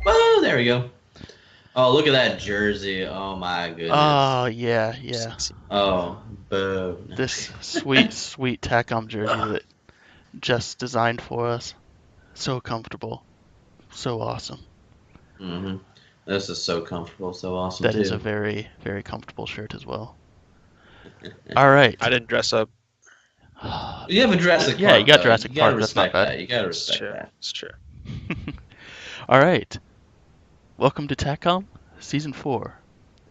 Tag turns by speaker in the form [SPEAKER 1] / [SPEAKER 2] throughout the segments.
[SPEAKER 1] Oh, there we go. Oh, look at that jersey. Oh my goodness.
[SPEAKER 2] Oh, yeah.
[SPEAKER 1] Oh, boo.
[SPEAKER 2] This sweet Tac-Com jersey that just designed for us. So comfortable. So awesome.
[SPEAKER 1] Mm-hmm. This is so comfortable, so awesome
[SPEAKER 2] That is a
[SPEAKER 1] too.
[SPEAKER 2] very, very comfortable shirt as well. All right.
[SPEAKER 3] I didn't dress up.
[SPEAKER 1] You have a Jurassic
[SPEAKER 2] Yeah, you
[SPEAKER 1] Park
[SPEAKER 2] got
[SPEAKER 1] though.
[SPEAKER 2] Jurassic
[SPEAKER 1] You gotta
[SPEAKER 2] Park. That's not
[SPEAKER 1] respect
[SPEAKER 2] bad.
[SPEAKER 1] that. You gotta
[SPEAKER 3] It's
[SPEAKER 1] respect
[SPEAKER 3] true.
[SPEAKER 1] that.
[SPEAKER 3] It's true.
[SPEAKER 2] All right. Welcome to Tac-Com, Season 4,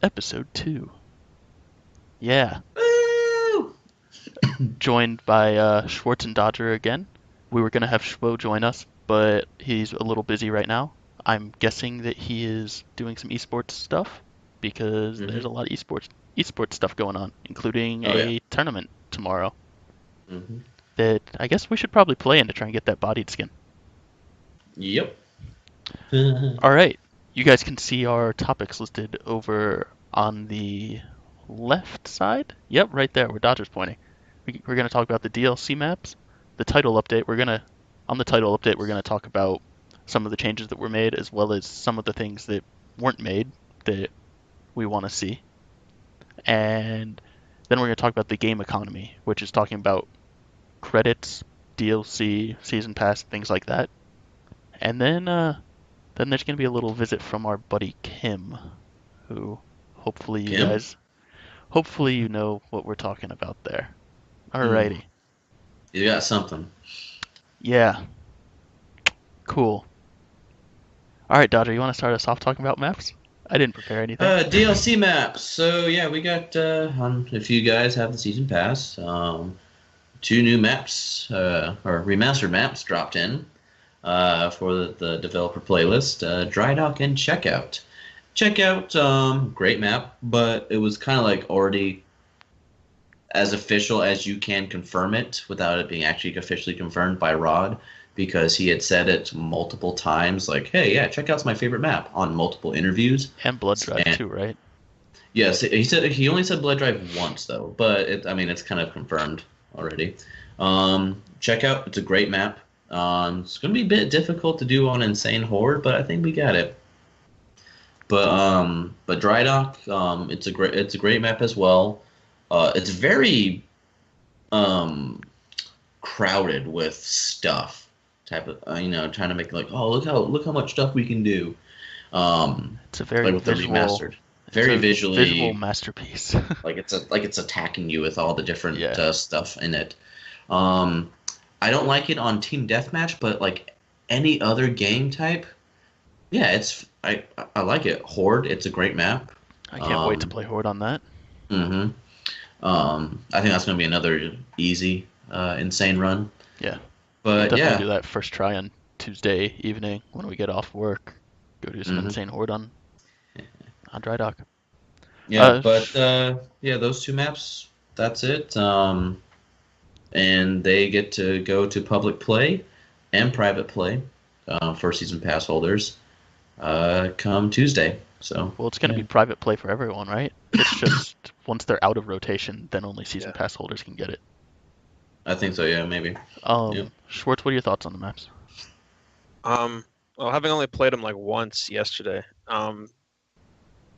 [SPEAKER 2] Episode 2. Yeah.
[SPEAKER 1] Woo!
[SPEAKER 2] Joined by Swartz and Dodger again. We were going to have Schwo join us, but he's a little busy right now. I'm guessing that he is doing some esports stuff because there's a lot of esports stuff going on, including
[SPEAKER 1] Oh yeah.
[SPEAKER 2] a tournament tomorrow
[SPEAKER 1] Mm-hmm.
[SPEAKER 2] that I guess we should probably play in to try and get that bodied skin.
[SPEAKER 1] Yep.
[SPEAKER 2] All right. You guys can see our topics listed over on the left side. Yep, right there where Dodger's pointing. We're going to talk about the DLC maps, the title update. On the title update, we're going to talk about some of the changes that were made as well as some of the things that weren't made that we want to see. And then we're going to talk about the game economy, which is talking about credits, DLC, season pass, things like that. And then there's going to be a little visit from our buddy Kim, who hopefully
[SPEAKER 1] Kim?
[SPEAKER 2] you know what we're talking about there.
[SPEAKER 1] Hmm.
[SPEAKER 2] Alrighty.
[SPEAKER 1] You got something.
[SPEAKER 2] Yeah. Cool. Alright, Dodger, you want to start us off talking about maps? I didn't prepare anything.
[SPEAKER 1] DLC maps. So yeah, we got if you guys have the season pass, 2 new maps or remastered maps dropped in for the developer playlist. Dry Dock and Checkout. Checkout, great map, but it was kind of like already as official as you can confirm it without it being actually officially confirmed by Rod, because he had said it multiple times, like, hey, yeah, Checkout's my favorite map on multiple interviews.
[SPEAKER 2] And Blood Drive
[SPEAKER 1] And
[SPEAKER 2] too, right?
[SPEAKER 1] yes, he only said Blood Drive once though, but it's kind of confirmed already. Checkout, it's a great map. It's gonna be a bit difficult to do on Insane Horde, but I think we got it. But Dry Dock, it's a great map as well. It's very crowded with stuff. Type of trying to make it like, oh, look how much stuff we can do.
[SPEAKER 2] It's a very
[SPEAKER 1] Like with the
[SPEAKER 2] visual,
[SPEAKER 1] remastered, very visually
[SPEAKER 2] visual masterpiece.
[SPEAKER 1] like it's attacking you with all the different
[SPEAKER 2] Yeah.
[SPEAKER 1] stuff in it. I don't like it on Team Deathmatch, but like any other game type, yeah, I like it. Horde, it's a great map.
[SPEAKER 2] I can't wait to play Horde on that.
[SPEAKER 1] Mm-hmm. I think that's gonna be another easy insane run.
[SPEAKER 2] Yeah.
[SPEAKER 1] But
[SPEAKER 2] Definitely
[SPEAKER 1] yeah,
[SPEAKER 2] do that first try on Tuesday evening when we get off work. Go do some
[SPEAKER 1] Mhm.
[SPEAKER 2] Insane Horde on Dry Dock.
[SPEAKER 1] yeah, but yeah, those 2 maps, that's it. And they get to go to public play and private play for season pass holders come Tuesday. So
[SPEAKER 2] Well, it's going to be private play for everyone, right? It's just once they're out of rotation, then only season
[SPEAKER 3] Yeah.
[SPEAKER 2] pass holders can get it.
[SPEAKER 1] I think so. Yeah, maybe. Yep.
[SPEAKER 2] Schwartz, what are your thoughts on the maps?
[SPEAKER 3] Well, having only played them like once yesterday,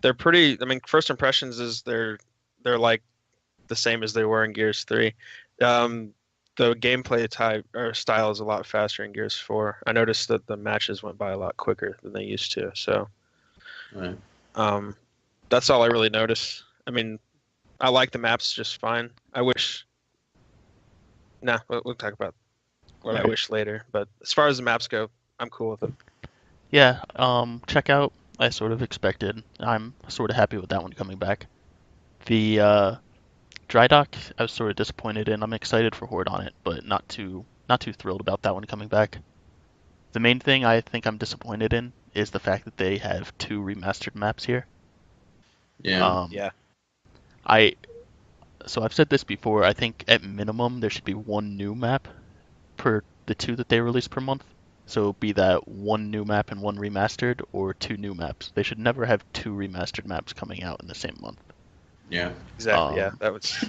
[SPEAKER 3] they're pretty. I mean, first impressions is they're like the same as they were in Gears 3. The gameplay type or style is a lot faster in Gears 4. I noticed that the matches went by a lot quicker than they used to. So,
[SPEAKER 1] Right.
[SPEAKER 3] that's all I really noticed. I mean, I like the maps just fine. I wish. Nah, we'll talk about what I
[SPEAKER 2] Alright.
[SPEAKER 3] wish later. But as far as the maps go, I'm cool with it.
[SPEAKER 2] Yeah, Checkout, I sort of expected. I'm sort of happy with that one coming back. The Dry Dock, I was sort of disappointed in. I'm excited for Horde on it, but not too thrilled about that one coming back. The main thing I think I'm disappointed in is the fact that they have 2 remastered maps here.
[SPEAKER 1] Yeah.
[SPEAKER 3] Yeah.
[SPEAKER 2] So I've said this before, I think at minimum there should be 1 new map per the 2 that they release per month. So be that 1 new map and 1 remastered, or 2 new maps. They should never have 2 remastered maps coming out in the same month.
[SPEAKER 1] Yeah.
[SPEAKER 3] Exactly. Yeah, that was.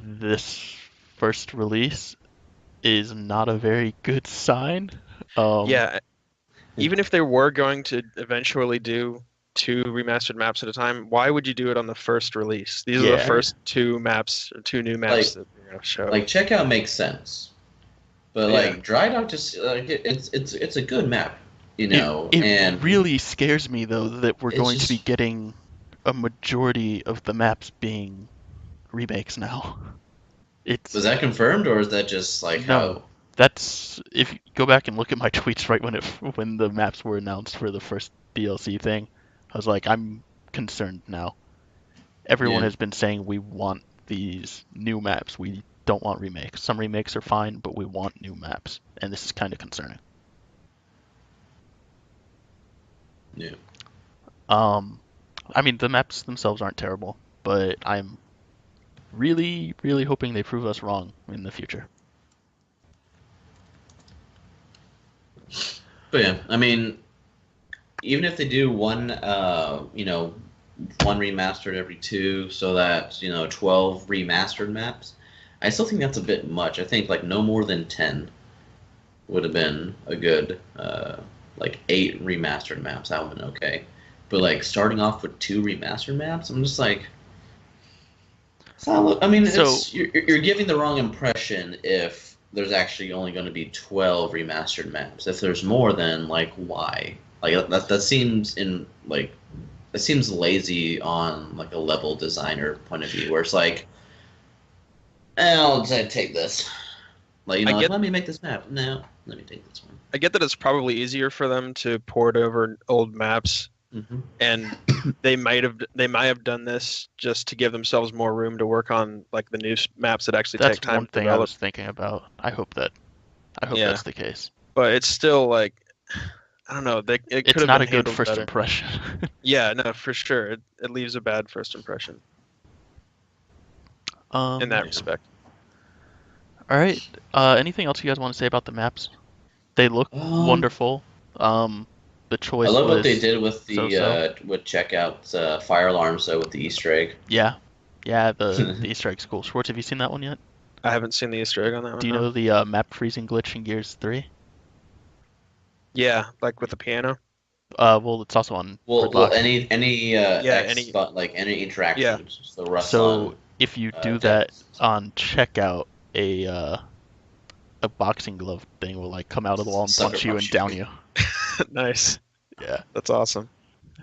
[SPEAKER 2] This first release is not a very good sign.
[SPEAKER 3] Yeah, even if they were going to eventually do 2 remastered maps at a time, why would you do it on the first release? These are the
[SPEAKER 2] Yeah.
[SPEAKER 3] first 2 maps, 2 new maps that they're gonna show.
[SPEAKER 1] Like Checkout makes sense, but
[SPEAKER 3] Yeah.
[SPEAKER 1] like Dry Dock just it's a good map, you know,
[SPEAKER 2] It
[SPEAKER 1] and
[SPEAKER 2] really scares me though that we're
[SPEAKER 1] It's
[SPEAKER 2] going to be
[SPEAKER 1] just-
[SPEAKER 2] getting a majority of the maps being remakes now.
[SPEAKER 1] was that confirmed or is that just like
[SPEAKER 2] No. That's if you go back and look at my tweets right when the maps were announced for the first DLC thing, I was like, I'm concerned now. Everyone
[SPEAKER 1] Yeah.
[SPEAKER 2] has been saying we want these new maps. We don't want remakes. Some remakes are fine, but we want new maps, and this is kind of concerning.
[SPEAKER 1] Yeah.
[SPEAKER 2] I mean, the maps themselves aren't terrible, but I'm really, really hoping they prove us wrong in the future.
[SPEAKER 1] But yeah, I mean, even if they do one, one remastered every 2, so that 12 remastered maps, I still think that's a bit much. I think like no more than 10 would have been a good, like 8 remastered maps. That would have been okay. But like starting off with 2 remastered maps, I'm just like, it's not, I mean, you're giving the wrong impression if there's actually only going to be 12 remastered maps. If there's more, then like why? Like that seems it seems lazy on like a level designer point of view, where it's like, I'll just take this. Like let me make this map. No, let me take this one.
[SPEAKER 3] I get that it's probably easier for them to port over old maps, and they might have done this just to give themselves more room to work on like the new maps that actually take time to develop.
[SPEAKER 2] That's one thing I was thinking about. I hope that's the case.
[SPEAKER 3] But it's still like, I don't know.
[SPEAKER 2] It's not a good first impression.
[SPEAKER 3] Yeah, no, for sure. It leaves a bad first impression in that respect.
[SPEAKER 2] All right. Anything else you guys want to say about the maps? They look wonderful. The choice.
[SPEAKER 1] I love what they did with the with Checkout's fire alarm, so with the Easter egg.
[SPEAKER 2] Yeah, the Easter egg's cool. Schwartz, have you seen that one yet?
[SPEAKER 3] I haven't seen the Easter egg on that one.
[SPEAKER 2] Do you know the map freezing glitch in Gears 3?
[SPEAKER 3] Yeah, like with the piano.
[SPEAKER 2] Well, it's also on.
[SPEAKER 1] Well, any interactions.
[SPEAKER 2] Yeah. So if you do that on Checkout, a boxing glove thing will like come out of the wall and punch you and down you.
[SPEAKER 3] Nice.
[SPEAKER 2] Yeah,
[SPEAKER 3] that's awesome.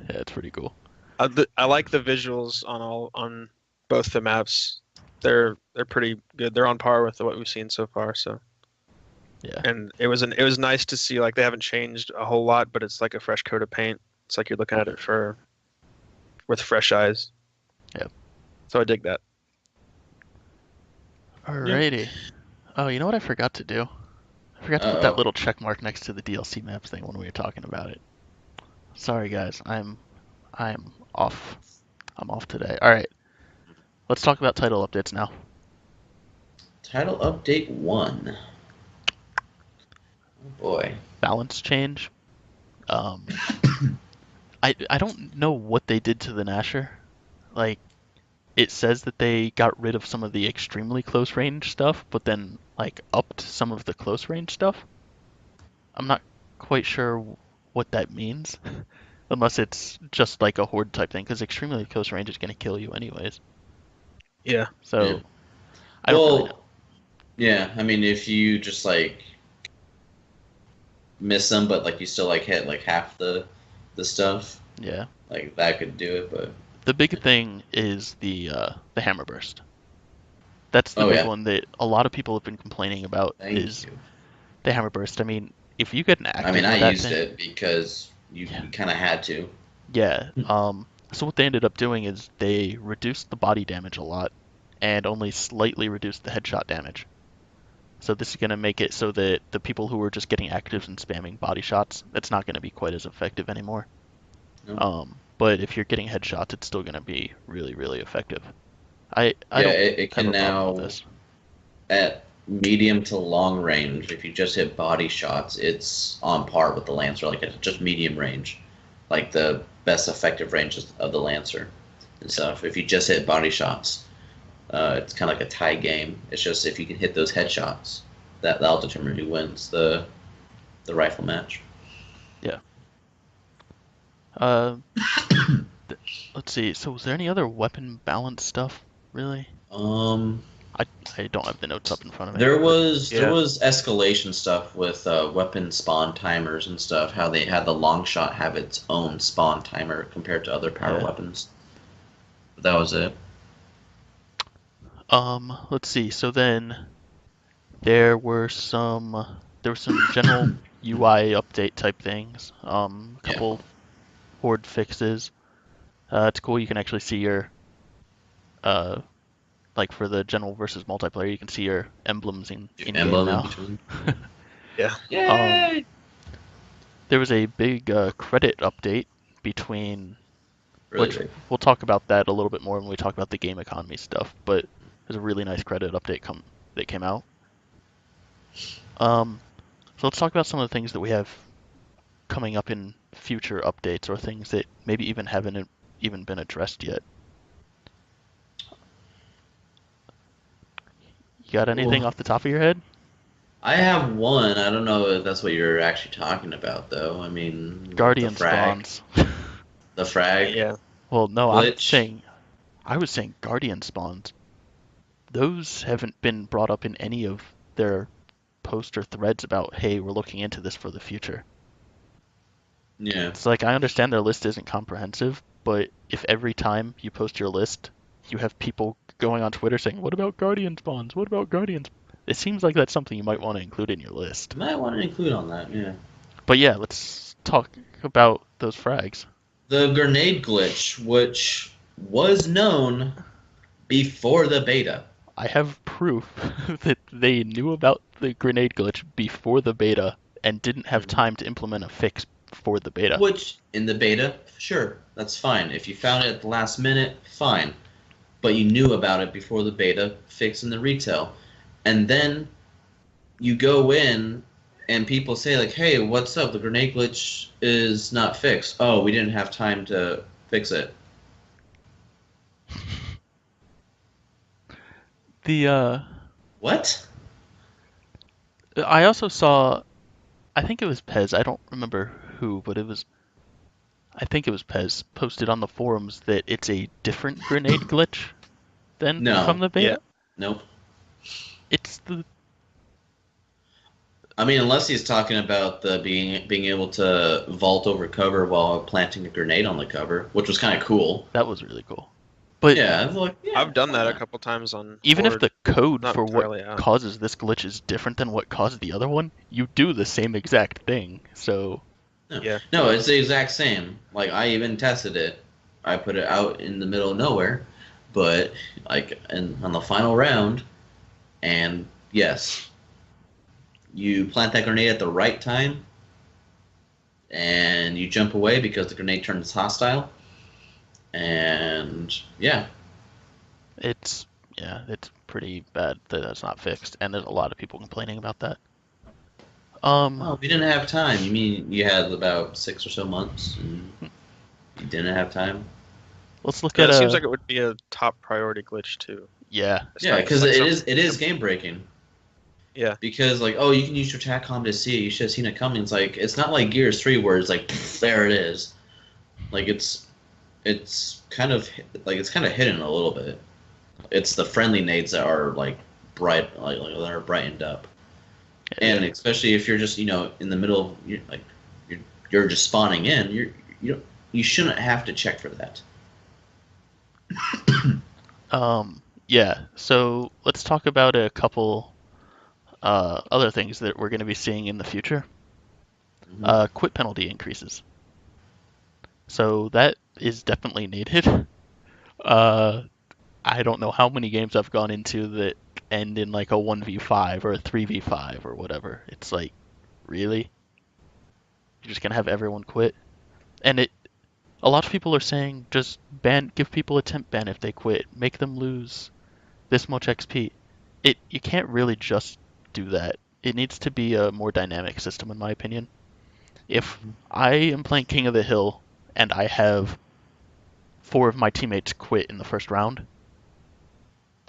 [SPEAKER 2] Yeah, it's pretty cool.
[SPEAKER 3] I like the visuals on both the maps. They're pretty good. They're on par with what we've seen so far. So
[SPEAKER 2] yeah,
[SPEAKER 3] and it was nice to see like they haven't changed a whole lot, but it's like a fresh coat of paint. It's like you're looking at it with fresh eyes.
[SPEAKER 2] Yeah.
[SPEAKER 3] So I dig that.
[SPEAKER 2] Alrighty. Yeah. Oh, you know what I forgot to do? I forgot to put that little check mark next to the DLC maps thing when we were talking about it. Sorry guys, I'm off. I'm off today. All right. Let's talk about title updates now.
[SPEAKER 1] Title update 1. Oh boy.
[SPEAKER 2] Balance change. I don't know what they did to the Gnasher. Like, it says that they got rid of some of the extremely close range stuff, but then like upped some of the close range stuff. I'm not quite sure what that means, unless it's just like a horde type thing, because extremely close range is going to kill you anyways.
[SPEAKER 3] Yeah.
[SPEAKER 2] So,
[SPEAKER 1] yeah.
[SPEAKER 2] I don't really know.
[SPEAKER 1] Yeah, I mean, if you just like miss them, but like you still like hit like half the stuff.
[SPEAKER 2] Yeah.
[SPEAKER 1] Like that could do it, but.
[SPEAKER 2] The big thing is the hammer burst. That's the big one that a lot of people have been complaining about. The hammer burst. I mean, if you get an active,
[SPEAKER 1] I mean, I used it because you kind of had to.
[SPEAKER 2] Yeah. So what they ended up doing is they reduced the body damage a lot, and only slightly reduced the headshot damage. So this is going to make it so that the people who were just getting actives and spamming body shots, that's not going to be quite as effective anymore.
[SPEAKER 1] No.
[SPEAKER 2] But if you're getting headshots, it's still going to be really, really effective.
[SPEAKER 1] It can now, at medium to long range, if you just hit body shots, it's on par with the Lancer. Like, it's just medium range. Like, the best effective range of the Lancer and stuff. If you just hit body shots, it's kind of like a tie game. It's just if you can hit those headshots, that'll determine who wins the rifle match.
[SPEAKER 2] Yeah. Let's see. So was there any other weapon balance stuff, really? I don't have the notes up in front of me.
[SPEAKER 1] There was escalation stuff with weapon spawn timers and stuff. How they had the long shot have its own spawn timer compared to other power weapons. But that was it.
[SPEAKER 2] Let's see. So then there were some general UI update type things. A couple horde fixes. It's cool. You can actually see your like for the general versus multiplayer, you can see your emblems in game now.
[SPEAKER 3] Yeah.
[SPEAKER 1] Yay!
[SPEAKER 2] There was a big credit update between, which
[SPEAKER 1] big.
[SPEAKER 2] we'll talk about that a little bit more when we talk about the game economy stuff. But there's a really nice credit update that came out. So let's talk about some of the things that we have coming up in future updates, or things that maybe even haven't even been addressed yet. You got anything off the top of your head?
[SPEAKER 1] I have one. I don't know if that's what you're actually talking about, though. I mean,
[SPEAKER 2] Guardian spawns.
[SPEAKER 1] The frag.
[SPEAKER 3] Yeah.
[SPEAKER 2] Well, no,
[SPEAKER 1] glitch.
[SPEAKER 2] I was saying Guardian spawns. Those haven't been brought up in any of their posts or threads about, hey, we're looking into this for the future.
[SPEAKER 1] Yeah.
[SPEAKER 2] It's like, I understand their list isn't comprehensive, but if every time you post your list, you have people going on Twitter saying, what about Guardian spawns? What about Guardians? It seems like that's something you might want to include in your list.
[SPEAKER 1] Might want to include on that, yeah.
[SPEAKER 2] But yeah, let's talk about those frags.
[SPEAKER 1] The grenade glitch, which was known before the beta.
[SPEAKER 2] I have proof that they knew about the grenade glitch before the beta and didn't have time to implement a fix for the beta.
[SPEAKER 1] Which, in the beta, sure, that's fine. If you found it at the last minute, fine. But you knew about it before the beta, fix in the retail. And then you go in and people say, like, hey, what's up? The grenade glitch is not fixed. Oh, we didn't have time to fix it. What?
[SPEAKER 2] I also saw, I think it was Pez, I don't remember who, but I think it was Pez, posted on the forums that it's a different grenade glitch than from the beta.
[SPEAKER 1] Yeah. Nope.
[SPEAKER 2] It's the...
[SPEAKER 1] I mean, unless he's talking about the being able to vault over cover while planting a grenade on the cover, which was kind of cool.
[SPEAKER 2] That was really cool. But
[SPEAKER 3] I've done that a couple times on
[SPEAKER 2] even
[SPEAKER 3] Horde.
[SPEAKER 2] If the code for what causes this glitch is different than what caused the other one, you do the same exact thing. So
[SPEAKER 1] no, it's the exact same. Like, I even tested it. I put it out in the middle of nowhere, but like on the final round, and yes, you plant that grenade at the right time, and you jump away because the grenade turns hostile. And
[SPEAKER 2] it's pretty bad that that's not fixed, and there's a lot of people complaining about that.
[SPEAKER 1] Well, we didn't have time. You mean you had about 6 or so months, and you didn't have time?
[SPEAKER 2] Let's look at.
[SPEAKER 3] It seems like it would be a top priority glitch too.
[SPEAKER 2] Yeah.
[SPEAKER 1] Yeah, because it is game breaking.
[SPEAKER 3] Yeah.
[SPEAKER 1] Because like, oh, you can use your Tac-Com to see it. You should have seen it coming. It's like, it's not like Gears 3 where it's like, there it is. Like, it's kind of hidden a little bit. It's the friendly nades that are like bright, like that are brightened up, and especially if you're just in the middle, you're just spawning in. You shouldn't have to check for that.
[SPEAKER 2] Yeah. So let's talk about a couple other things that we're going to be seeing in the future. Mm-hmm. Quit penalty increases. So that is definitely needed. I don't know how many games I've gone into that end in like a 1v5 or a 3v5 or whatever. It's like, really? You're just gonna have everyone quit? And a lot of people are saying just give people a temp ban if they quit. Make them lose this much XP. You can't really just do that. It needs to be a more dynamic system, in my opinion. If I am playing King of the Hill and I have 4 of my teammates quit in the first round,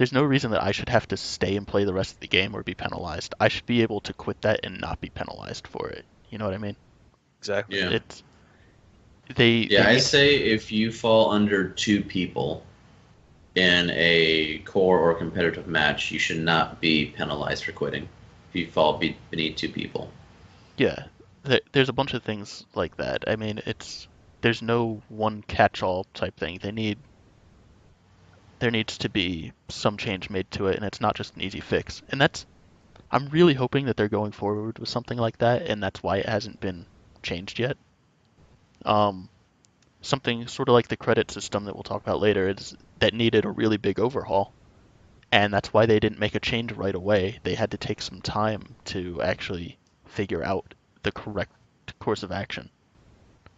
[SPEAKER 2] there's no reason that I should have to stay and play the rest of the game or be penalized. I should be able to quit that and not be penalized for it. You know what I mean?
[SPEAKER 3] Exactly.
[SPEAKER 1] Yeah.
[SPEAKER 2] It's they
[SPEAKER 1] I
[SPEAKER 2] need
[SPEAKER 1] say if you fall under 2 people in a core or competitive match, you should not be penalized for quitting. If you fall beneath 2 people.
[SPEAKER 2] Yeah, there's a bunch of things like that. I mean, there's no one catch-all type thing. There needs to be some change made to it, and it's not just an easy fix. And I'm really hoping that they're going forward with something like that, and that's why it hasn't been changed yet. Something sort of like the credit system that we'll talk about later that needed a really big overhaul, and that's why they didn't make a change right away. They had to take some time to actually figure out the correct course of action.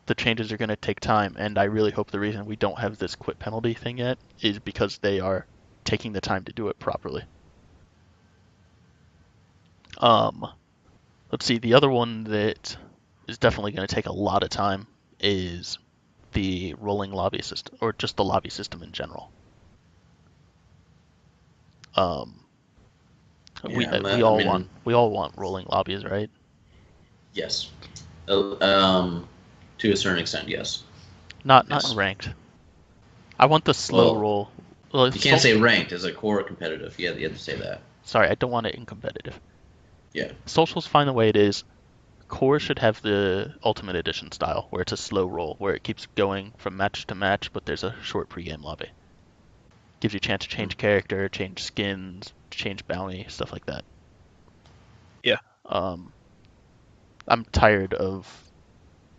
[SPEAKER 2] The changes are going to take time, and I really hope the reason we don't have this quit penalty thing yet is because they are taking the time to do it properly. Let's see, the other one that is definitely going to take a lot of time is the rolling lobby system, or just the lobby system in general. We all want rolling lobbies, right?
[SPEAKER 1] Yes. To a certain extent, yes.
[SPEAKER 2] Not
[SPEAKER 1] Yes.
[SPEAKER 2] in ranked. I want the slow
[SPEAKER 1] Well,
[SPEAKER 2] roll. Well,
[SPEAKER 1] You can't say ranked as a core competitive. You have to say that.
[SPEAKER 2] Sorry, I don't want it in competitive.
[SPEAKER 1] Yeah.
[SPEAKER 2] Social's fine the way it is. Core should have the Ultimate Edition style, where it's a slow roll, where it keeps going from match to match, but there's a short pregame lobby. Gives you a chance to change character, change skins, change bounty, stuff like that.
[SPEAKER 3] Yeah.
[SPEAKER 2] I'm tired of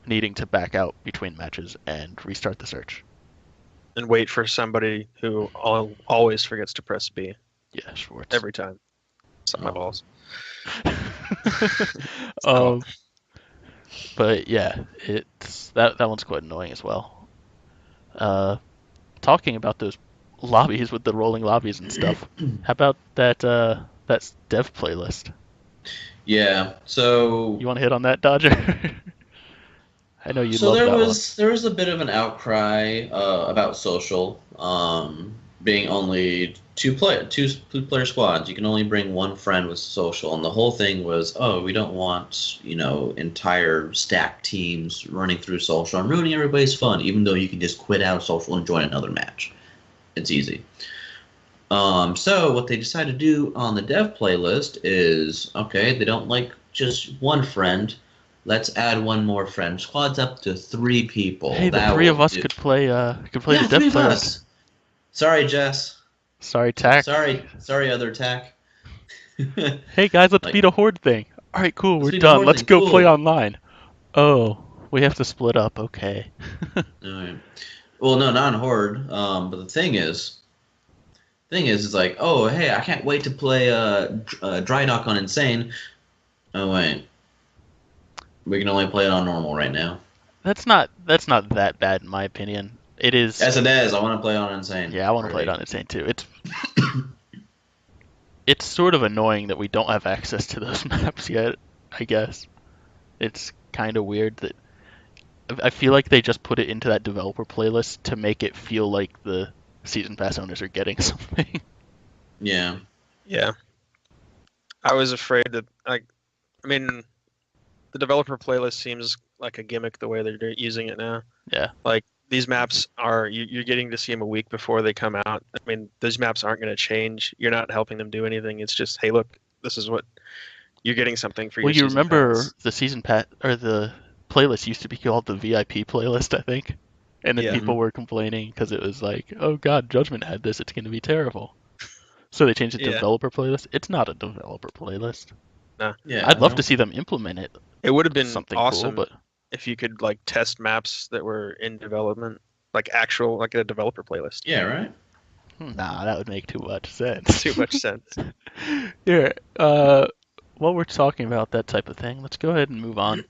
[SPEAKER 2] needing to back out between matches and restart the search.
[SPEAKER 3] And wait for somebody who always forgets to press B.
[SPEAKER 2] Yeah, Swartz.
[SPEAKER 3] Every time. Suck my balls.
[SPEAKER 2] But yeah, it's that one's quite annoying as well. Talking about those lobbies with the rolling lobbies and stuff. How about that dev playlist?
[SPEAKER 1] Yeah. So
[SPEAKER 2] You want to hit on that, Dodger? I know you love that one.
[SPEAKER 1] There was a bit of an outcry about social being only two player squads. You can only bring one friend with social, and the whole thing was, oh, we don't want entire stacked teams running through social and ruining everybody's fun. Even though you can just quit out of social and join another match, it's easy. So what they decided to do on the dev playlist is, okay, they don't like just one friend. Let's add one more friend. Squads up to 3 people.
[SPEAKER 2] Hey, the 3 of us could play the dev playlist.
[SPEAKER 1] Sorry, Jess.
[SPEAKER 2] Sorry, Tac.
[SPEAKER 1] Sorry, other Tac.
[SPEAKER 2] Hey guys, let's beat a horde thing. All right, cool, we're done. Let's go play online. Oh, we have to split up. Okay.
[SPEAKER 1] All right. Well, no, not in horde. But the thing is, it's like, oh, hey, I can't wait to play Dry Dock on Insane. Oh wait, we can only play it on normal right now.
[SPEAKER 2] That's not that bad in my opinion. It is.
[SPEAKER 1] Yes, it is. I want to play on Insane.
[SPEAKER 2] Yeah, I want to play it on Insane too. It's sort of annoying that we don't have access to those maps yet. I guess it's kind of weird that I feel like they just put it into that developer playlist to make it feel like the season pass owners are getting something.
[SPEAKER 1] Yeah.
[SPEAKER 3] Yeah. I was afraid that the developer playlist seems like a gimmick the way they're using it now.
[SPEAKER 2] Yeah.
[SPEAKER 3] Like these maps you're getting to see them a week before they come out. I mean, those maps aren't going to change. You're not helping them do anything. It's just, hey, look, this is what you're getting something for your season pass. Well, you remember
[SPEAKER 2] the season pass or the playlist used to be called the VIP playlist, I think. And then people were complaining because it was like, oh god, Judgment had this, it's going to be terrible. So they changed it to developer playlist. It's not a developer playlist.
[SPEAKER 3] No.
[SPEAKER 1] Yeah,
[SPEAKER 2] I'd love to see them implement it.
[SPEAKER 3] It would have been
[SPEAKER 2] something
[SPEAKER 3] awesome
[SPEAKER 2] cool, but
[SPEAKER 3] if you could like test maps that were in development, like a developer playlist.
[SPEAKER 1] Yeah, right?
[SPEAKER 2] Nah, that would make too much sense.
[SPEAKER 3] Too much sense.
[SPEAKER 2] Here, while we're talking about that type of thing, let's go ahead and move on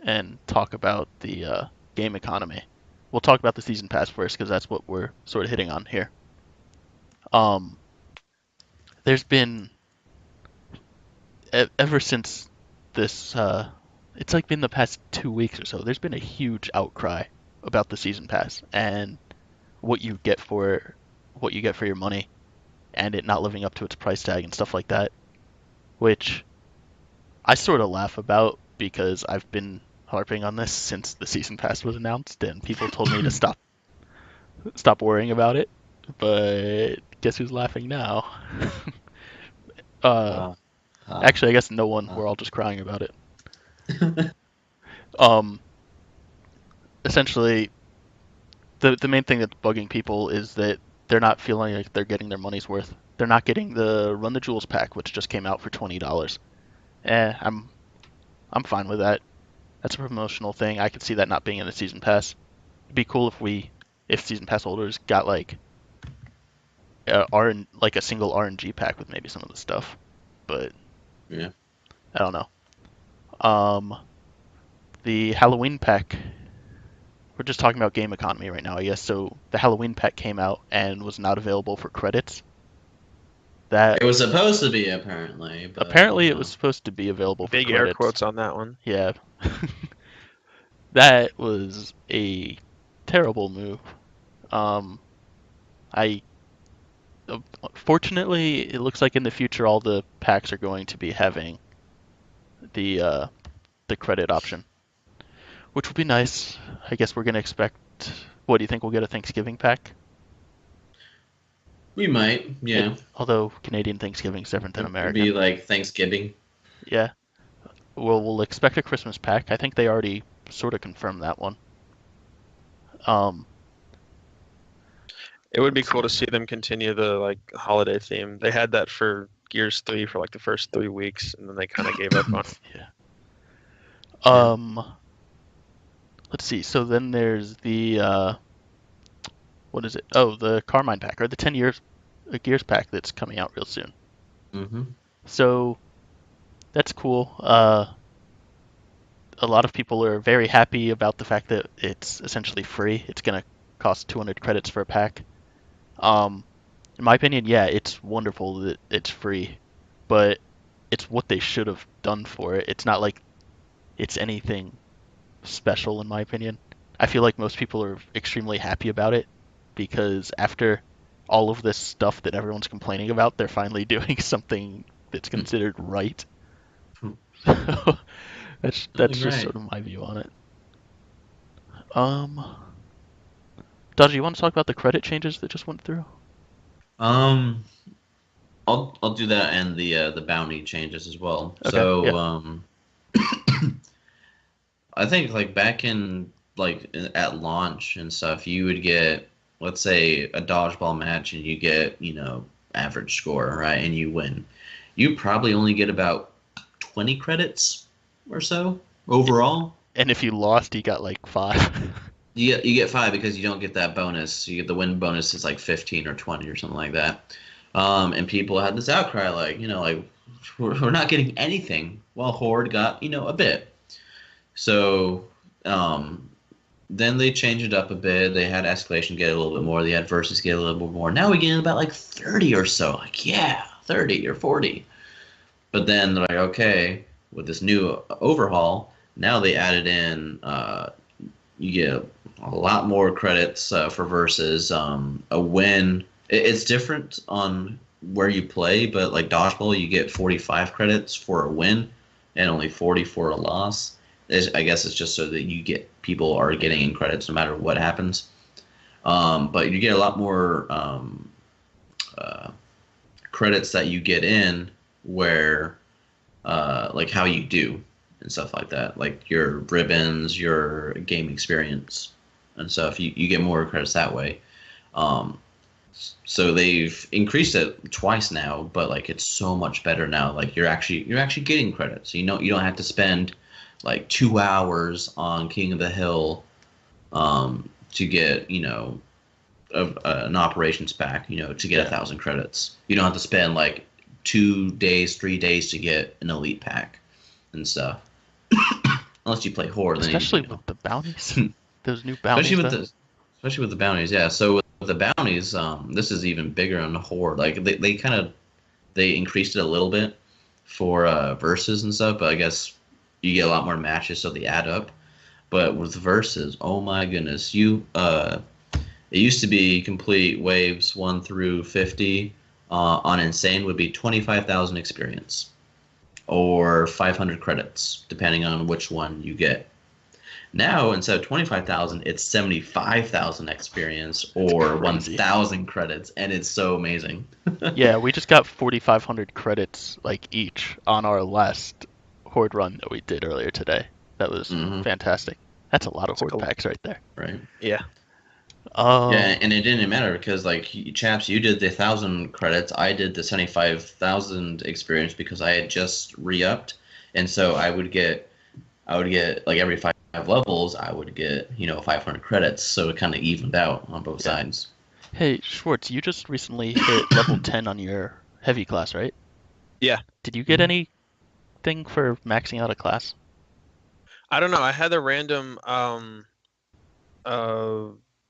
[SPEAKER 2] and talk about the game economy. We'll talk about the season pass first because that's what we're sort of hitting on here. There's been ever since this, it's like been the past 2 weeks or so. There's been a huge outcry about the season pass and what you get for your money, and it not living up to its price tag and stuff like that, which I sort of laugh about because I've been harping on this since the season pass was announced, and people told me to stop worrying about it. But guess who's laughing now? Actually, I guess no one. We're all just crying about it. Essentially, the main thing that's bugging people is that they're not feeling like they're getting their money's worth. They're not getting the Run the Jewels pack, which just came out for $20. I'm fine with that. That's a promotional thing. I could see that not being in the season pass. It'd be cool if season pass holders got like a single RNG pack with maybe some of the stuff, but
[SPEAKER 1] yeah,
[SPEAKER 2] I don't know. The Halloween pack. We're just talking about game economy right now, I guess. So the Halloween pack came out and was not available for credits. That
[SPEAKER 1] it was supposed to be, apparently. But,
[SPEAKER 2] apparently, it was supposed to be available for
[SPEAKER 3] big
[SPEAKER 2] credits.
[SPEAKER 3] air quotes on that one.
[SPEAKER 2] Yeah. That was a terrible move. Fortunately, it looks like in the future all the packs are going to be having the credit option, which would be nice. I guess we're going to expect. What do you think? We'll get a Thanksgiving pack?
[SPEAKER 1] We might, yeah.
[SPEAKER 2] Although Canadian Thanksgiving's different than American.
[SPEAKER 1] It'd be like Thanksgiving.
[SPEAKER 2] Yeah. We'll expect a Christmas pack. I think they already sort of confirmed that one.
[SPEAKER 3] It would be cool to see them continue the holiday theme. They had that for Gears 3 for the first 3 weeks, and then they kind of gave up on it.
[SPEAKER 2] Yeah. Let's see. So then there's the what is it? Oh, the Carmine pack, or the 10 years Gears pack that's coming out real soon.
[SPEAKER 1] Mm-hmm.
[SPEAKER 2] So that's cool. A lot of people are very happy about the fact that it's essentially free. It's gonna cost 200 credits for a pack. In my opinion, yeah, it's wonderful that it's free, but it's what they should have done for it. It's not like it's anything special, in my opinion. I feel like most people are extremely happy about it because after all of this stuff that everyone's complaining about, they're finally doing something that's considered right. So that's just sort of my view on it. Dodgy, you want to talk about the credit changes that just went through?
[SPEAKER 1] I'll do that and the bounty changes as well.
[SPEAKER 2] Okay,
[SPEAKER 1] so I think back in at launch and stuff, you would get, let's say, a dodgeball match and you get, average score, right? And you win. You probably only get about 20 credits or so overall.
[SPEAKER 2] And if you lost, you got 5.
[SPEAKER 1] You get 5 because you don't get that bonus. You get the win bonus is 15 or 20 or something like that. And people had this outcry we're not getting anything. Well, Horde got, a bit. So then they changed it up a bit. They had Escalation get a little bit more. They had Versus get a little bit more. Now we get about 30 or so. 30 or 40. But then they're okay, with this new overhaul, now they added in, you get a lot more credits for Versus. A win. It's different on where you play, but Dodgeball, you get 45 credits for a win and only 40 for a loss. I guess it's just so that people are getting in credits no matter what happens. But you get a lot more credits that you get in where, how you do and stuff like that, your ribbons, your game experience and stuff. You get more credits that way. So they've increased it twice now, but it's so much better now. You're actually getting credits. You don't have to spend 2 hours on King of the Hill to get an operations pack, to get 1,000 credits. You don't have to spend 2 days, 3 days to get an elite pack and stuff. Unless you play Horde,
[SPEAKER 2] especially with the bounties. Those new bounties.
[SPEAKER 1] Especially with the bounties, yeah. So with the bounties, this is even bigger on the Horde. They increased it a little bit for Versus and stuff, but I guess you get a lot more matches, so they add up. But with Versus, oh my goodness, it used to be complete waves 1 through 50 on Insane would be 25,000 experience or 500 credits, depending on which one you get. Now, instead of 25,000, it's 75,000 experience or 1,000 credits, and it's so amazing.
[SPEAKER 2] Yeah, we just got 4,500 credits like each on our last Horde run that we did earlier today. That was fantastic. That's a lot of Horde packs right there.
[SPEAKER 1] Right.
[SPEAKER 3] Yeah.
[SPEAKER 1] Yeah, and it didn't matter because, like, Chaps, you did the 1,000 credits. I did the 75,000 experience because I had just re-upped, and so I would get like every 5 levels, I would get 500 credits. So it kind of evened out on both sides.
[SPEAKER 2] Hey, Swartz, you just recently hit level 10 on your heavy class, right?
[SPEAKER 3] Yeah.
[SPEAKER 2] Did you get anything for maxing out a class?
[SPEAKER 3] I don't know. I had a random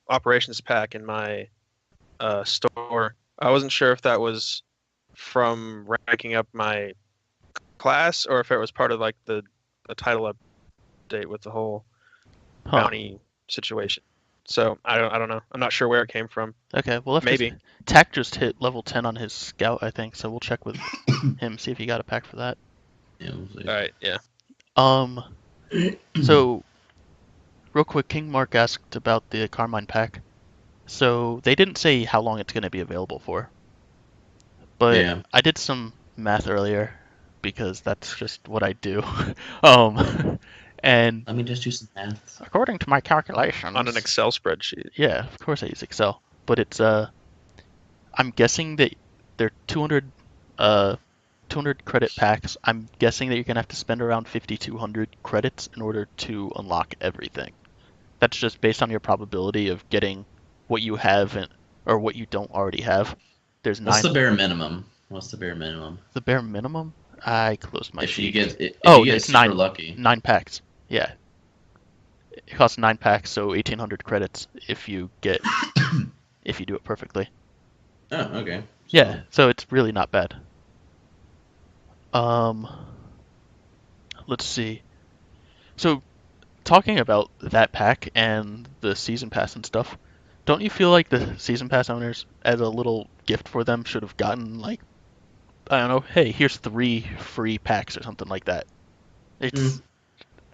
[SPEAKER 3] operations pack in my store. I wasn't sure if that was from ranking up my class or if it was part of like the title update with the whole bounty situation. So I don't know. I'm not sure where it came from.
[SPEAKER 2] Okay, well
[SPEAKER 3] maybe
[SPEAKER 2] Tac just hit level 10 on his scout, I think. So we'll check with him, see if he got a pack for that.
[SPEAKER 1] Yeah.
[SPEAKER 3] All right. Yeah.
[SPEAKER 2] So real quick, King Mark asked about the Carmine pack. So they didn't say how long it's going to be available for. But I did some math earlier because that's just what I do. And
[SPEAKER 1] let me just do some math.
[SPEAKER 2] According to my calculations,
[SPEAKER 3] on an Excel spreadsheet.
[SPEAKER 2] Yeah, of course I use Excel. But it's I'm guessing that they're 200 credit packs. I'm guessing that you're gonna have to spend around 5,200 credits in order to unlock everything. That's just based on your probability of getting what you have or what you don't already have.
[SPEAKER 1] There's What's the bare minimum? What's the bare minimum?
[SPEAKER 2] The bare minimum? I closed my sheet.
[SPEAKER 1] If you get super lucky.
[SPEAKER 2] 9 packs. Yeah. It costs 9 packs, so 1,800 credits if you do it perfectly.
[SPEAKER 1] Oh, okay.
[SPEAKER 2] Yeah, so it's really not bad. Let's see. So, talking about that pack and the season pass and stuff, don't you feel like the season pass owners, as a little gift for them, should have gotten, like, I don't know, hey, here's 3 free packs or something like that? It's,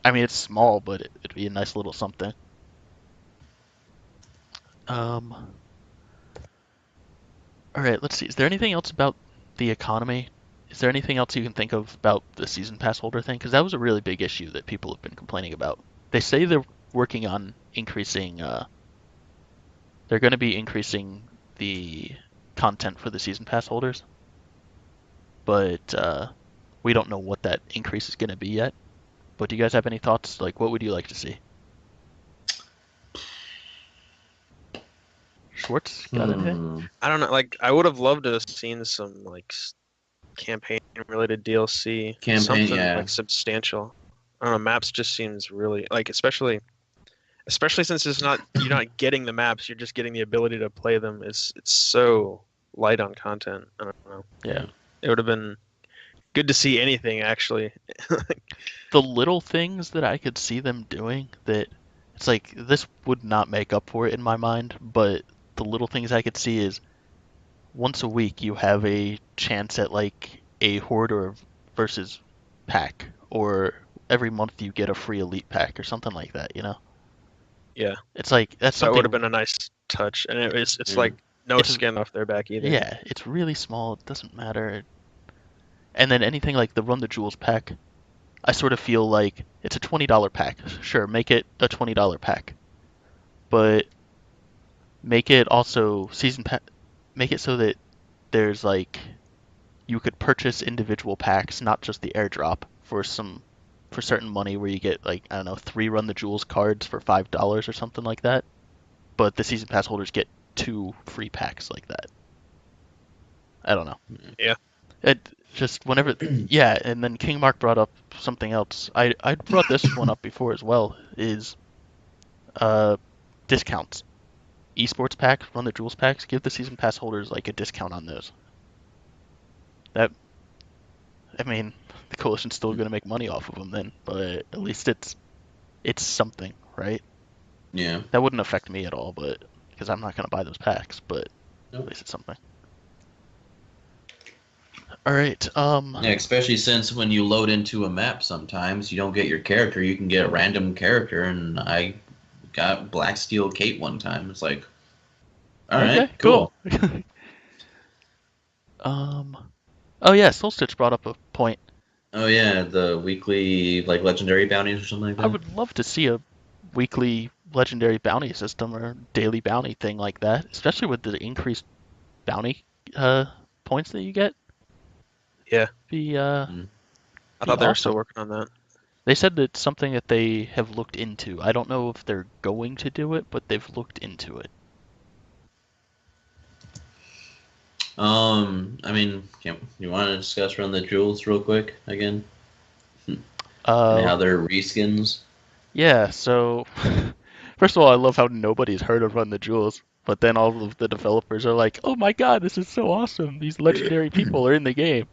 [SPEAKER 2] I mean, it's small, but it'd be a nice little something. Alright, let's see. Is there anything else about the economy? Is there anything else you can think of about the season pass holder thing? Because that was a really big issue that people have been complaining about. They say they're working on increasing, they're going to be increasing the content for the season pass holders. But we don't know what that increase is going to be yet. But do you guys have any thoughts? Like, what would you like to see? Swartz, got anything?
[SPEAKER 3] I don't know. Like, I would have loved to have seen some like campaign-related DLC, something like substantial. I don't know. Maps just seems really like, especially since it's not you're not getting the maps, you're just getting the ability to play them. It's so light on content. I don't know.
[SPEAKER 2] Yeah,
[SPEAKER 3] it would have been good to see anything actually.
[SPEAKER 2] The little things that I could see them doing that it's like this would not make up for it in my mind, but the little things I could see is once a week you have a chance at like a horde or versus pack, or every month you get a free elite pack or something like that, you know?
[SPEAKER 3] Yeah.
[SPEAKER 2] It's like that
[SPEAKER 3] would have been a nice touch, and it's like no skin off their back either.
[SPEAKER 2] Yeah, it's really small. It doesn't matter. And then anything like the Run the Jewels pack, I sort of feel like it's a $20 pack. Sure, make it a $20 pack, but make it also season pack. Make it so that there's like you could purchase individual packs, not just the airdrop, for certain money where you get like, I don't know, 3 Run the Jewels cards for $5 or something like that. But the season pass holders get 2 free packs like that. I don't know.
[SPEAKER 3] Yeah.
[SPEAKER 2] It just whenever, yeah. And then King Mark brought up something else. I brought this one up before as well. Is discounts. Esports packs, Run the Jewels packs, give the season pass holders like a discount on those. That, I mean, the coalition's still going to make money off of them then, but at least it's something, right?
[SPEAKER 1] Yeah.
[SPEAKER 2] That wouldn't affect me at all, but because I'm not going to buy those packs, but at least it's something. All right.
[SPEAKER 1] Yeah, especially since when you load into a map, sometimes you don't get your character. You can get a random character, and I got Black Steel Kate one time. It's like, all right,
[SPEAKER 2] Okay, cool.
[SPEAKER 1] cool.
[SPEAKER 2] Oh yeah, Solstitch brought up a point.
[SPEAKER 1] Oh yeah, the weekly like legendary bounties or something like
[SPEAKER 2] I
[SPEAKER 1] that.
[SPEAKER 2] would love to see a weekly legendary bounty system or daily bounty thing like that, especially with the increased bounty points that you get.
[SPEAKER 3] Yeah,
[SPEAKER 2] Be
[SPEAKER 1] Mm.
[SPEAKER 3] I
[SPEAKER 2] be
[SPEAKER 3] thought they were still
[SPEAKER 2] awesome.
[SPEAKER 3] working on that.
[SPEAKER 2] They said that's something that they have looked into. I don't know if they're going to do it, but they've looked into it.
[SPEAKER 1] I mean, you want to discuss Run the Jewels real quick again? And how they're reskins?
[SPEAKER 2] Yeah, so first of all, I love how nobody's heard of Run the Jewels, but then all of the developers are like, "Oh my God, this is so awesome! These legendary people are in the game."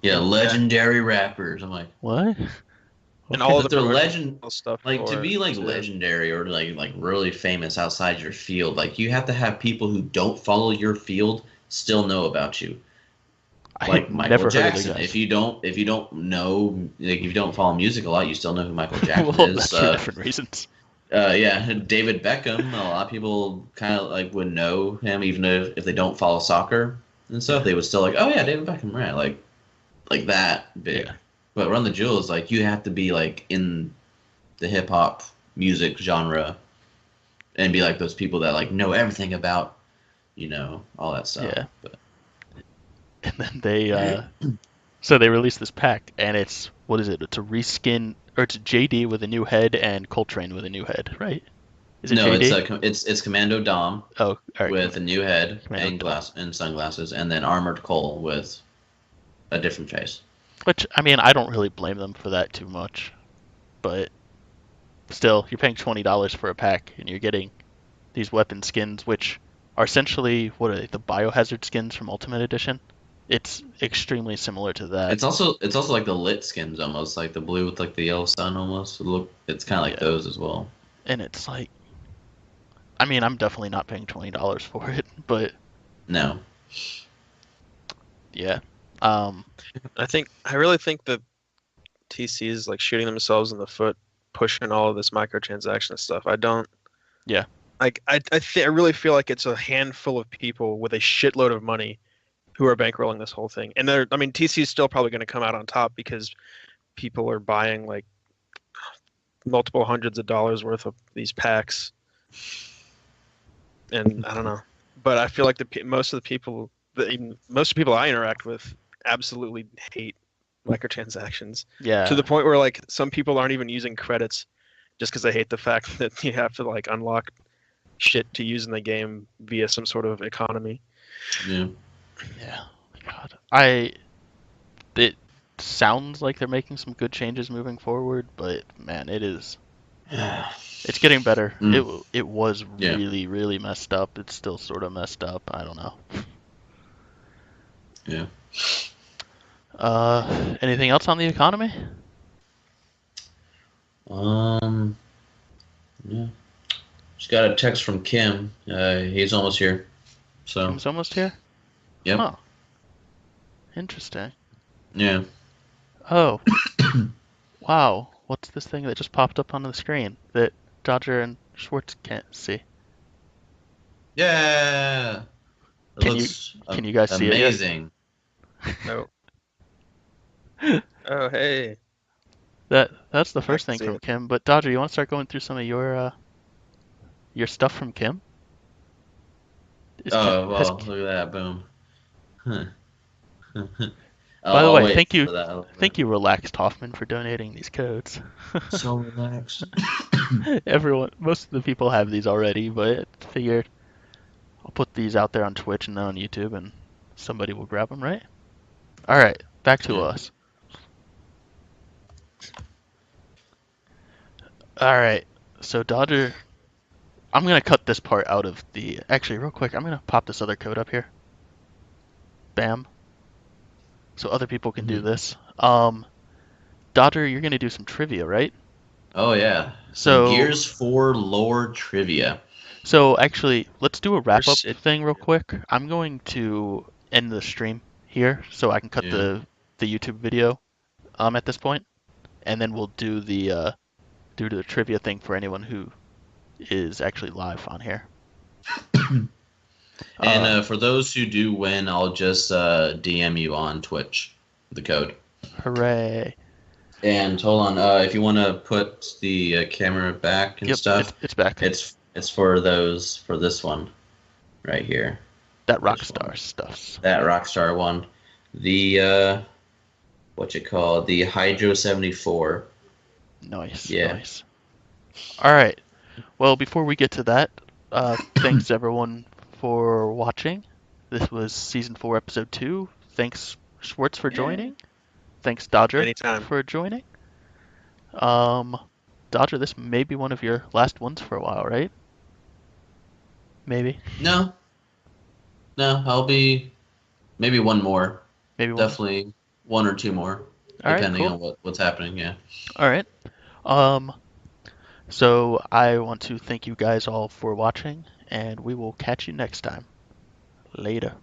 [SPEAKER 1] Yeah, legendary rappers. I'm like,
[SPEAKER 2] What?
[SPEAKER 3] And
[SPEAKER 2] Okay.
[SPEAKER 3] all of
[SPEAKER 1] but
[SPEAKER 3] the
[SPEAKER 1] they're
[SPEAKER 3] promotional stuff
[SPEAKER 1] like to
[SPEAKER 3] for
[SPEAKER 1] be
[SPEAKER 3] it,
[SPEAKER 1] like
[SPEAKER 3] too.
[SPEAKER 1] legendary or like really famous outside your field. Like you have to have people who don't follow your field still know about you.
[SPEAKER 2] I
[SPEAKER 1] Like
[SPEAKER 2] had
[SPEAKER 1] Michael
[SPEAKER 2] never heard of the
[SPEAKER 1] Jackson.
[SPEAKER 2] guys.
[SPEAKER 1] If you don't know, like if you don't follow music a lot, you still know who Michael Jackson
[SPEAKER 2] Well,
[SPEAKER 1] is.
[SPEAKER 2] that's for different reasons.
[SPEAKER 1] Yeah, David Beckham. A lot of people kind of like would know him, even if they don't follow soccer and stuff.
[SPEAKER 2] Yeah.
[SPEAKER 1] They would still like, oh yeah, David Beckham, right? Like that big.
[SPEAKER 2] Yeah.
[SPEAKER 1] But Run the Jewels, like you have to be like in the hip hop music genre and be like those people that like know everything about, all that stuff.
[SPEAKER 2] Yeah.
[SPEAKER 1] But
[SPEAKER 2] And then they so they released this pack, and it's what is it? It's a reskin, or it's JD with a new head and Coltrane with a new head, right? Is it
[SPEAKER 1] no,
[SPEAKER 2] JD?
[SPEAKER 1] it's Commando Dom
[SPEAKER 2] Oh, all right.
[SPEAKER 1] with a new head
[SPEAKER 2] Commando
[SPEAKER 1] and
[SPEAKER 2] Dom.
[SPEAKER 1] and sunglasses, and then Armored Cole with a different face.
[SPEAKER 2] Which, I mean, I don't really blame them for that too much, but still, you're paying $20 for a pack, and you're getting these weapon skins, which are essentially, what are they, the Biohazard skins from Ultimate Edition? It's extremely similar to that.
[SPEAKER 1] It's also like the lit skins almost, like the blue with like the yellow sun almost. It's kind of like
[SPEAKER 2] Yeah.
[SPEAKER 1] those as well.
[SPEAKER 2] And it's like, I mean, I'm definitely not paying $20 for it, but
[SPEAKER 1] No.
[SPEAKER 2] yeah.
[SPEAKER 3] I really think that TC is like shooting themselves in the foot, pushing all of this microtransaction stuff. I don't.
[SPEAKER 2] Yeah.
[SPEAKER 3] Like I really feel like it's a handful of people with a shitload of money who are bankrolling this whole thing. And TC is still probably going to come out on top because people are buying like multiple hundreds of dollars worth of these packs. And I don't know, but I feel like most of the people I interact with absolutely hate microtransactions.
[SPEAKER 2] Yeah.
[SPEAKER 3] To the point where like some people aren't even using credits just because they hate the fact that you have to like unlock shit to use in the game via some sort of economy.
[SPEAKER 1] Yeah.
[SPEAKER 2] Yeah. God. It sounds like they're making some good changes moving forward, but man, it's getting better. It was really, really messed up. It's still sort of messed up. I don't know.
[SPEAKER 1] Yeah.
[SPEAKER 2] Anything else on the economy?
[SPEAKER 1] Yeah. Just got a text from Kim. He's almost here. So.
[SPEAKER 2] Kim's almost here?
[SPEAKER 1] Yep.
[SPEAKER 2] Huh. Interesting.
[SPEAKER 1] Yeah.
[SPEAKER 2] Oh. Wow. What's this thing that just popped up on the screen that Dodger and Swartz can't see?
[SPEAKER 1] Yeah.
[SPEAKER 2] Can you guys see it yet?
[SPEAKER 1] amazing.
[SPEAKER 3] No. Oh hey.
[SPEAKER 2] That's the first
[SPEAKER 3] can
[SPEAKER 2] thing
[SPEAKER 3] see
[SPEAKER 2] from
[SPEAKER 3] it.
[SPEAKER 2] Kim. But Dodger, you want to start going through some of your stuff from Kim?
[SPEAKER 1] Look at that! Boom.
[SPEAKER 2] By the way,
[SPEAKER 1] thank
[SPEAKER 2] thank you, Relaxed Hoffman, for donating these codes.
[SPEAKER 1] So relaxed.
[SPEAKER 2] Most of the people have these already, but I figured I'll put these out there on Twitch and then on YouTube, and somebody will grab them, right? All right, back to us. All right, so Dodger, I'm gonna cut this part out of the. Actually, real quick, I'm gonna pop this other code up here. Bam. So other people can do this. Dodger, you're gonna do some trivia, right?
[SPEAKER 1] Oh yeah.
[SPEAKER 2] So
[SPEAKER 1] Gears 4 lore trivia.
[SPEAKER 2] So actually, let's do a wrap-up thing real quick. I'm going to end the stream here, so I can cut
[SPEAKER 1] Yeah.
[SPEAKER 2] the YouTube video at this point, and then we'll do the trivia thing for anyone who is actually live on here.
[SPEAKER 1] And for those who do win, I'll just DM you on Twitch the code.
[SPEAKER 2] Hooray!
[SPEAKER 1] And hold on, if you want to put the camera back and stuff,
[SPEAKER 2] it's back.
[SPEAKER 1] It's for this one, right here.
[SPEAKER 2] That Rockstar stuff.
[SPEAKER 1] That Rockstar one, the the Hydro 74.
[SPEAKER 2] Nice.
[SPEAKER 1] Yeah.
[SPEAKER 2] Nice. All right. Well, before we get to that, thanks everyone for watching. This was season 4, episode 2. Thanks Swartz for joining. Thanks Dodger
[SPEAKER 3] Anytime.
[SPEAKER 2] for joining. Dodger, this may be one of your last ones for a while, right? Maybe.
[SPEAKER 1] No, I'll be maybe one more.
[SPEAKER 2] Maybe one.
[SPEAKER 1] Definitely one or two more, depending on what's happening. Yeah.
[SPEAKER 2] All right. So I want to thank you guys all for watching, and we will catch you next time. Later.